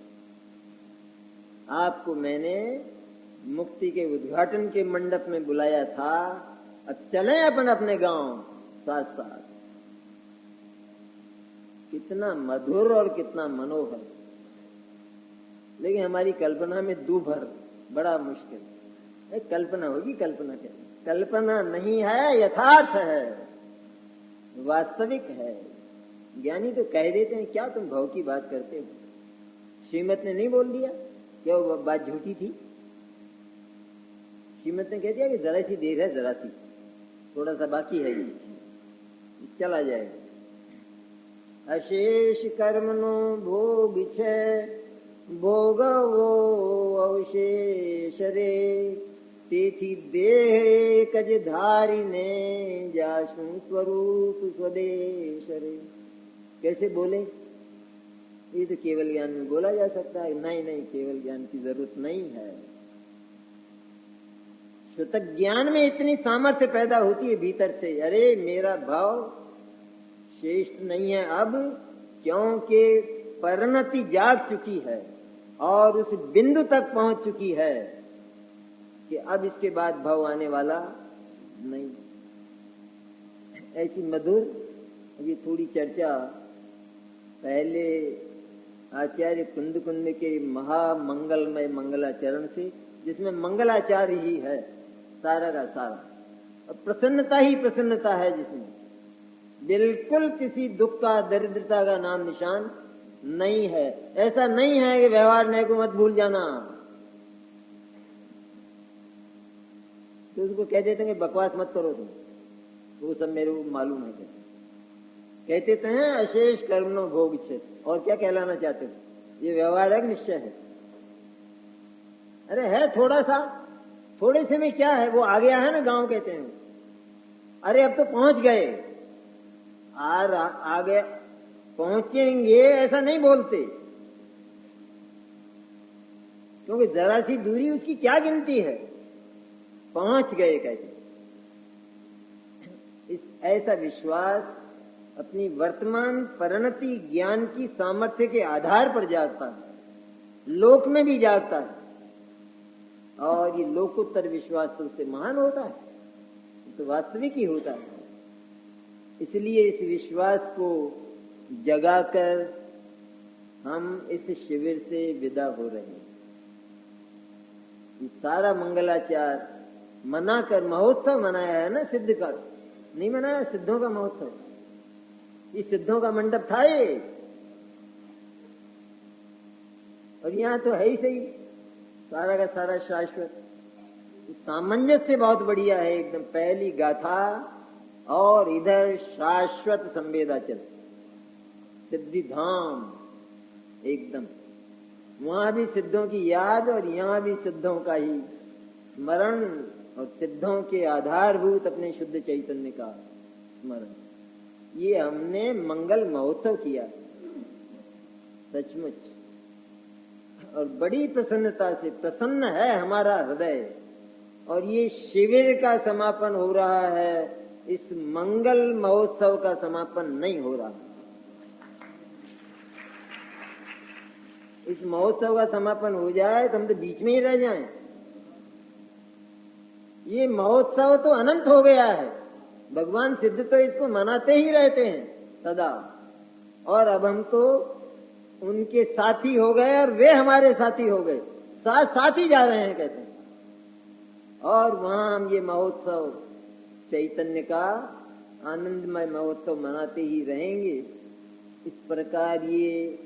आपको मैंने मुक्ति के उद्घाटन के मंडप में बुलाया था, अब चले अपन अपने गांव साथ साथ। कितना मधुर और कितना मनोहर। लेकिन हमारी कल्पना में दूभर, बड़ा मुश्किल। कल्पना होगी, कल्पना क्या, कल्पना नहीं है, यथार्थ है, वास्तविक है। ज्ञानी तो कह देते हैं क्या तुम भाव की बात करते हो। श्रीमत ने नहीं बोल दिया क्या वो बात झूठी थी? श्रीमत ने कह दिया कि जरा सी देर है, जरा सी, थोड़ा सा बाकी है, चला जाएगा। अशेष कर्मनो भोग छे, भोगवो अवशेष रे, तेथी देह कज धारी ने जासु स्वरूप स्वदेश रे। कैसे बोले? ये तो केवल ज्ञान में बोला जा सकता है। नहीं नहीं, केवल ज्ञान की जरूरत नहीं है। श्रुतक ज्ञान में इतनी सामर्थ्य पैदा होती है भीतर से, अरे मेरा भाव श्रेष्ठ नहीं है अब, क्योंकि परिणति जाग चुकी है और उस बिंदु तक पहुंच चुकी है कि अब इसके बाद भाव आने वाला नहीं। ऐसी मधुर, ये थोड़ी चर्चा पहले आचार्य कुंद कुंद के महामंगलमय मंगलाचरण से, जिसमें मंगलाचार ही है सारा का सारा, और प्रसन्नता ही प्रसन्नता है, जिसमें बिल्कुल किसी दुख का दरिद्रता का नाम निशान नहीं है। ऐसा नहीं है कि व्यवहार न्याय को मत भूल जाना, तो उसको कह देते हैं कि बकवास मत करो तुम, वो सब मेरे को मालूम है। कहते तो हैं अशेष कर्मनो भोग इच्छे, और क्या कहलाना चाहते हो? ये व्यवहार है, निश्चय है। अरे है थोड़ा सा, थोड़े से में क्या है, वो आ गया है ना, गांव कहते हैं। अरे अब तो पहुंच गए, आ गए, पहुंचेंगे ऐसा नहीं बोलते, क्योंकि जरा सी दूरी उसकी क्या गिनती है, पहुंच गए कहते। इस ऐसा विश्वास अपनी वर्तमान परिणति ज्ञान की सामर्थ्य के आधार पर जागता है, लोक में भी जागता है, और ये लोकोत्तर विश्वास तो उससे महान होता है, तो वास्तविक ही होता है। इसलिए इस विश्वास को जगाकर हम इस शिविर से विदा हो रहे हैं। ये सारा मंगलाचार मनाकर महोत्सव मनाया है ना, सिद्ध का नहीं मनाया, सिद्धों का महोत्सव। ये सिद्धों का मंडप था ये, और यहाँ तो है ही सही सारा का सारा शाश्वत। सामंजस्य बहुत बढ़िया है एकदम, पहली गाथा और इधर शाश्वत संवेदाचल, सिद्धि धाम एकदम। वहां भी सिद्धों की याद और यहाँ भी सिद्धों का ही स्मरण, और सिद्धों के आधारभूत अपने शुद्ध चैतन्य का स्मरण। ये हमने मंगल महोत्सव किया सचमुच, और बड़ी प्रसन्नता से प्रसन्न है हमारा हृदय। और ये शिविर का समापन हो रहा है, इस मंगल महोत्सव का समापन नहीं हो रहा। इस महोत्सव का समापन हो जाए तो हम तो बीच में ही रह जाएं। ये महोत्सव तो अनंत हो गया है, भगवान सिद्ध तो इसको मनाते ही रहते हैं सदा, और अब हम तो उनके साथी हो गए और वे हमारे साथी हो गए, साथ साथ ही जा रहे हैं कहते हैं। और वहां हम ये महोत्सव चैतन्य का आनंदमय महोत्सव मनाते ही रहेंगे। इस प्रकार ये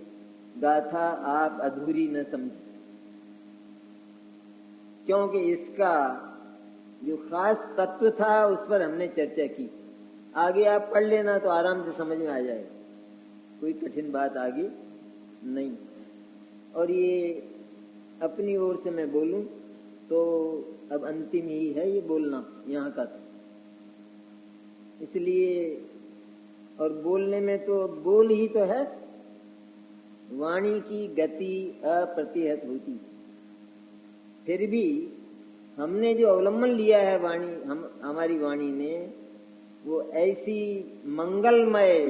गाथा आप अधूरी न समझें, क्योंकि इसका जो खास तत्व था उस पर हमने चर्चा की। आगे आप पढ़ लेना तो आराम से समझ में आ जाएगा, कोई कठिन बात आगे नहीं। और ये अपनी ओर से मैं बोलूं तो अब अंतिम ही है ये बोलना यहाँ का, इसलिए, और बोलने में तो बोल ही तो है, वाणी की गति अप्रतिहत होती। फिर भी हमने जो अवलंबन लिया है वाणी, हमारी वाणी ने, वो ऐसी मंगलमय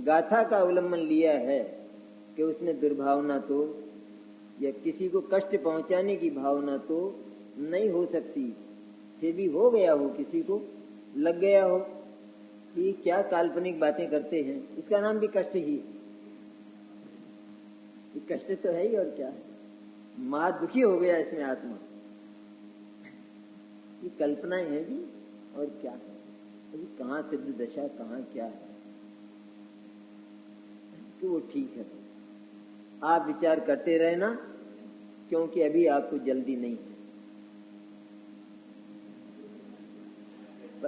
गाथा का अवलंबन लिया है कि उसमें दुर्भावना तो या किसी को कष्ट पहुंचाने की भावना तो नहीं हो सकती। फिर भी हो गया हो, किसी को लग गया हो कि क्या काल्पनिक बातें करते हैं, इसका नाम भी कष्ट ही है। कष्ट तो है ही, और क्या है, महा दुखी हो गया इसमें आत्मा। ये कल्पनाएं हैं जी, और क्या है, अभी कहाँ सिद्ध दशा, कहाँ क्या है, तो वो ठीक है। आप विचार करते रहना, क्योंकि अभी आपको जल्दी नहीं है,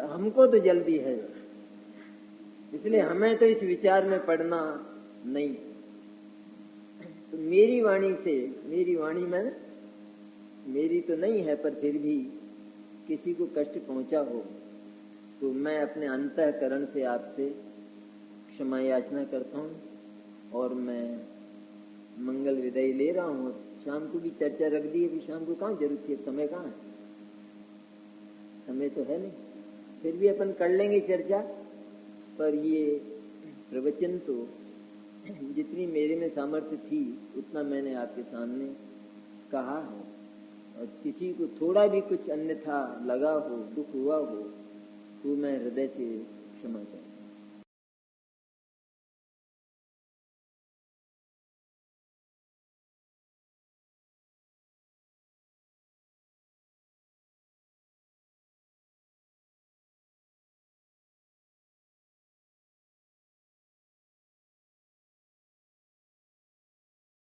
हमको तो जल्दी है, इसलिए हमें तो इस विचार में पड़ना नहीं। तो मेरी वाणी से, मेरी वाणी में मेरी तो नहीं है, पर फिर भी किसी को कष्ट पहुंचा हो तो मैं अपने अंतःकरण से आपसे क्षमा याचना करता हूँ और मैं मंगल विदाई ले रहा हूँ। शाम को भी चर्चा रख दी, अभी शाम को कहाँ जरूरत थी, समय कहाँ है, समय तो है नहीं, फिर भी अपन कर लेंगे चर्चा। पर ये प्रवचन तो जितनी मेरे में सामर्थ्य थी उतना मैंने आपके सामने कहा है, और किसी को थोड़ा भी कुछ अन्यथा लगा हो, दुख हुआ हो, तो मैं हृदय से क्षमा करता हूँ।